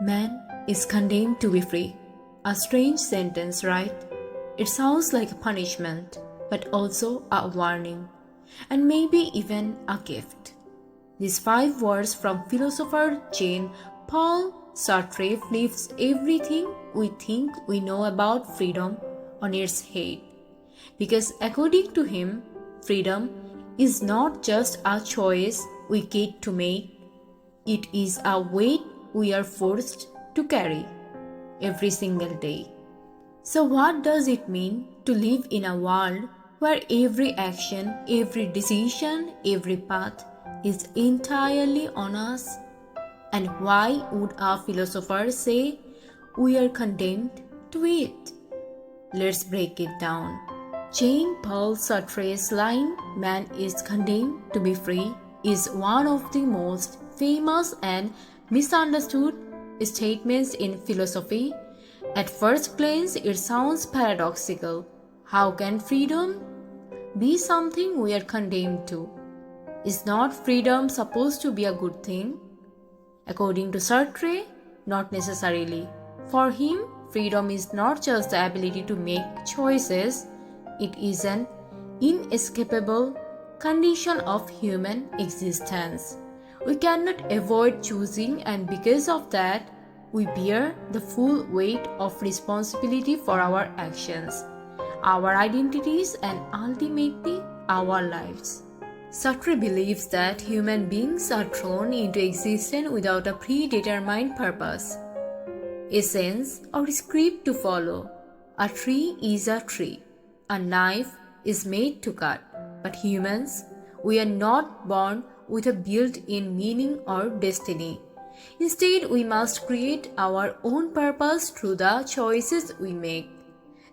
Man is condemned to be free. A strange sentence, right? It sounds like a punishment, but also a warning, and maybe even a gift. These 5 words from philosopher Jean-Paul Sartre flips everything we think we know about freedom on its head. Because according to him, freedom is not just a choice we get to make, it is a weight we are forced to carry every single day. So, what does it mean to live in a world where every action, every decision, every path is entirely on us? And why would a philosopher say we are condemned to it? Let's break it down. Jean-Paul Sartre's line, "Man is condemned to be free," is one of the most famous and misunderstood statements in philosophy. At first glance, it sounds paradoxical. How can freedom be something we are condemned to? Is not freedom supposed to be a good thing? According to Sartre, not necessarily. For him, freedom is not just the ability to make choices, it is an inescapable condition of human existence. We cannot avoid choosing, and because of that, we bear the full weight of responsibility for our actions, our identities, and ultimately our lives. Sartre believes that human beings are thrown into existence without a predetermined purpose, essence, or script to follow. A tree is a tree. A knife is made to cut. But humans, we are not born with a built-in meaning or destiny. Instead, we must create our own purpose through the choices we make.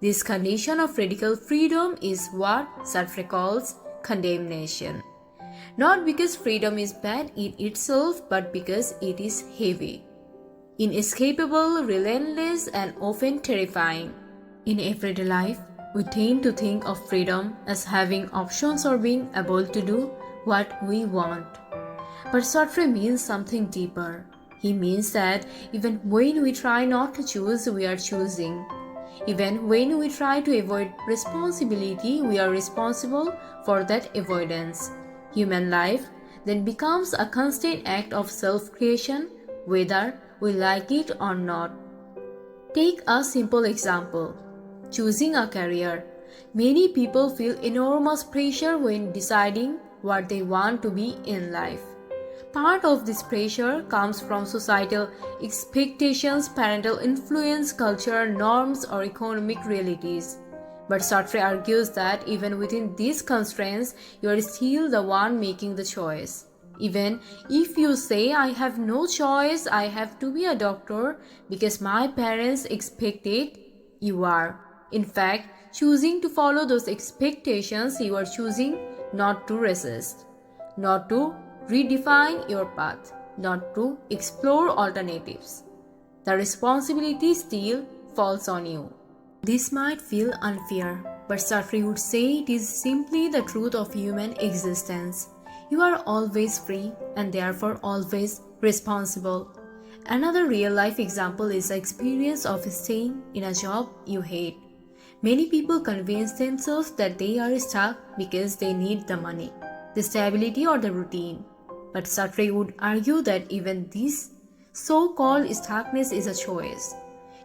This condition of radical freedom is what Sartre calls condemnation. Not because freedom is bad in itself, but because it is heavy, inescapable, relentless, and often terrifying. In everyday life, we tend to think of freedom as having options or being able to do what we want. But Sartre means something deeper. He means that even when we try not to choose, we are choosing. Even when we try to avoid responsibility, we are responsible for that avoidance. Human life then becomes a constant act of self-creation, whether we like it or not. Take a simple example. Choosing a career. Many people feel enormous pressure when deciding what they want to be in life. Part of this pressure comes from societal expectations, parental influence, cultural norms, or economic realities. But Sartre argues that even within these constraints, you are still the one making the choice. Even if you say, "I have no choice, I have to be a doctor because my parents expect it," you are, in fact, choosing to follow those expectations. You are choosing not to resist, not to redefine your path, not to explore alternatives. The responsibility still falls on you. This might feel unfair, but Sartre would say it is simply the truth of human existence. You are always free and therefore always responsible. Another real-life example is the experience of staying in a job you hate. Many people convince themselves that they are stuck because they need the money, the stability, or the routine. But Sartre would argue that even this so-called stuckness is a choice.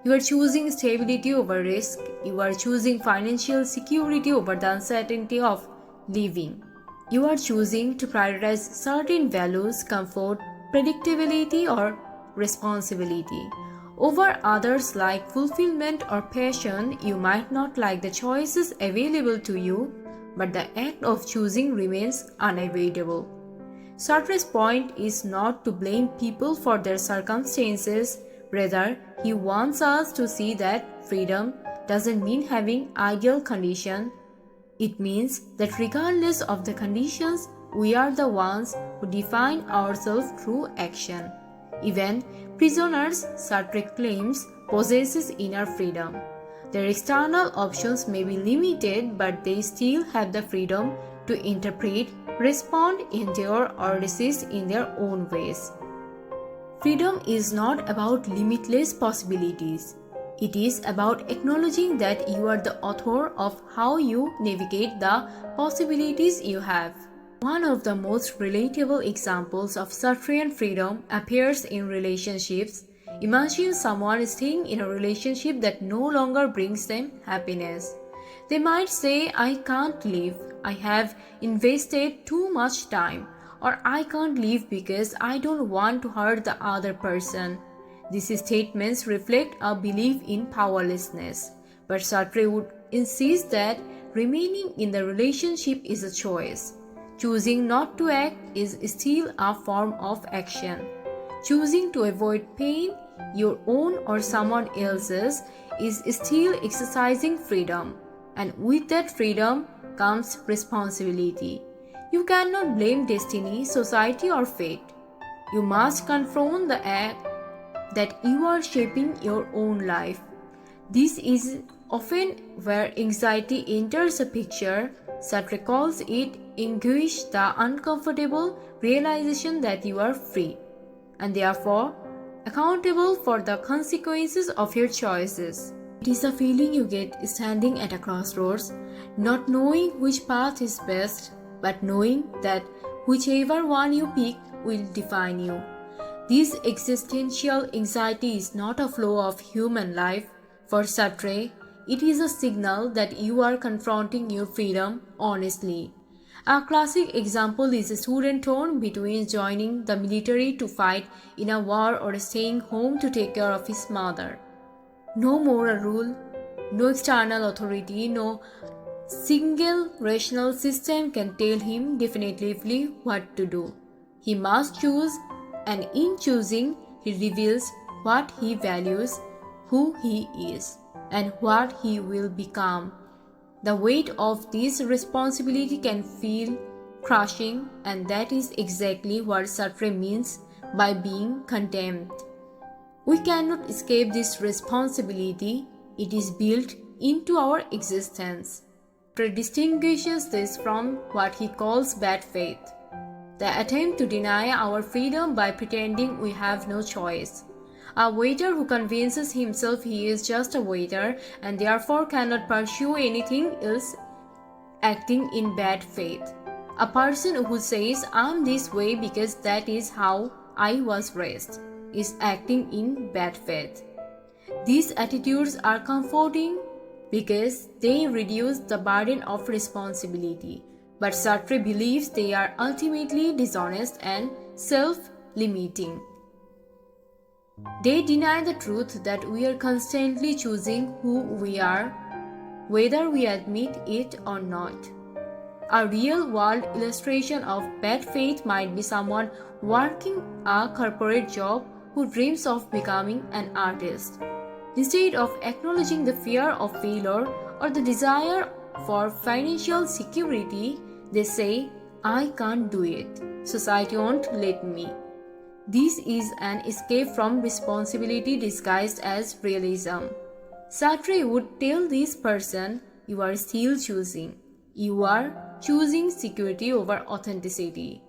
You are choosing stability over risk. You are choosing financial security over the uncertainty of living. You are choosing to prioritize certain values, comfort, predictability, or responsibility over others like fulfillment or passion. You might not like the choices available to you, but the act of choosing remains unavoidable. Sartre's point is not to blame people for their circumstances. Rather, he wants us to see that freedom doesn't mean having ideal conditions. It means that regardless of the conditions, we are the ones who define ourselves through action. Even prisoners, Sartre claims, possess inner freedom. Their external options may be limited, but they still have the freedom to interpret, respond, endure, or resist in their own ways. Freedom is not about limitless possibilities. It is about acknowledging that you are the author of how you navigate the possibilities you have. One of the most relatable examples of Sartrean freedom appears in relationships. Imagine someone staying in a relationship that no longer brings them happiness. They might say, I can't leave, I have invested too much time, or I can't leave because I don't want to hurt the other person. These statements reflect a belief in powerlessness, but Sartre would insist that remaining in the relationship is a choice. Choosing not to act is still a form of action. Choosing to avoid pain, your own or someone else's, is still exercising freedom. And with that freedom comes responsibility. You cannot blame destiny, society, or fate. You must confront the act that you are shaping your own life. This is often where anxiety enters the picture. Sartre calls it anguish, the uncomfortable realization that you are free, and therefore accountable for the consequences of your choices. It is a feeling you get standing at a crossroads, not knowing which path is best, but knowing that whichever one you pick will define you. This existential anxiety is not a flaw of human life. For Sartre, it is a signal that you are confronting your freedom honestly. A classic example is a student torn between joining the military to fight in a war or staying home to take care of his mother. No moral rule, no external authority, no single rational system can tell him definitively what to do. He must choose, and in choosing, he reveals what he values, who he is, and what he will become. The weight of this responsibility can feel crushing, and that is exactly what Sartre means by being condemned. We cannot escape this responsibility. It is built into our existence. Sartre distinguishes this from what he calls bad faith, the attempt to deny our freedom by pretending we have no choice. A waiter who convinces himself he is just a waiter and therefore cannot pursue anything else, acting in bad faith. A person who says, I'm this way because that is how I was raised, is acting in bad faith. These attitudes are comforting because they reduce the burden of responsibility. But Sartre believes they are ultimately dishonest and self-limiting. They deny the truth that we are constantly choosing who we are, whether we admit it or not. A real-world illustration of bad faith might be someone working a corporate job who dreams of becoming an artist. Instead of acknowledging the fear of failure or the desire for financial security, they say, I can't do it. Society won't let me. This is an escape from responsibility disguised as realism. Sartre would tell this person, you are still choosing. You are choosing security over authenticity,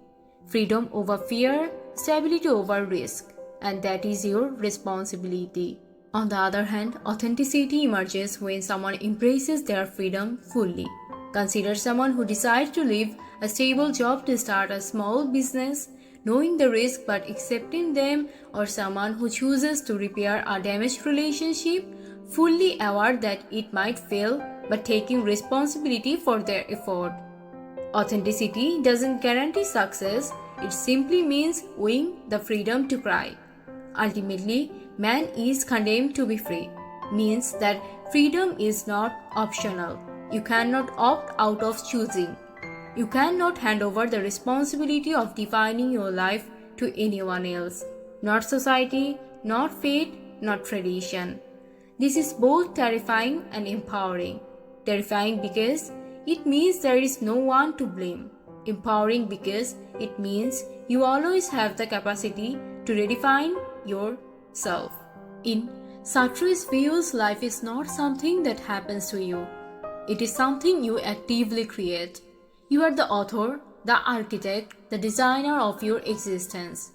freedom over fear, stability over risk, and that is your responsibility. On the other hand, authenticity emerges when someone embraces their freedom fully. Consider someone who decides to leave a stable job to start a small business, knowing the risk but accepting them, or someone who chooses to repair a damaged relationship, fully aware that it might fail but taking responsibility for their effort. Authenticity doesn't guarantee success, it simply means owning the freedom to cry. Ultimately, man is condemned to be free, means that freedom is not optional. You cannot opt out of choosing. You cannot hand over the responsibility of defining your life to anyone else, not society, not fate, not tradition. This is both terrifying and empowering. Terrifying because it means there is no one to blame. Empowering because it means you always have the capacity to redefine yourself. In Sartre's views, life is not something that happens to you. It is something you actively create. You are the author, the architect, the designer of your existence.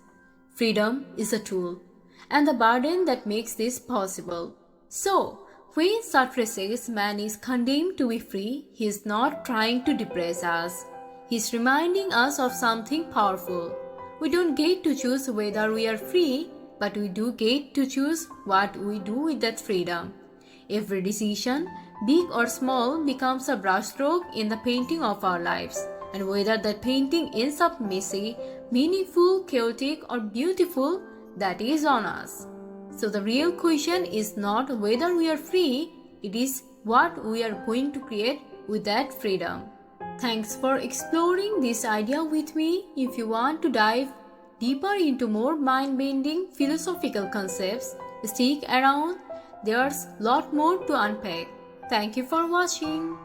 Freedom is a tool, and the burden that makes this possible. So, when Sartre says man is condemned to be free, he is not trying to depress us. He is reminding us of something powerful. We don't get to choose whether we are free, but we do get to choose what we do with that freedom. Every decision, big or small, becomes a brushstroke in the painting of our lives. And whether that painting ends up messy, meaningful, chaotic, or beautiful, that is on us. So the real question is not whether we are free, it is what we are going to create with that freedom. Thanks for exploring this idea with me. If you want to dive deeper into more mind-bending philosophical concepts, stick around. There's a lot more to unpack. Thank you for watching.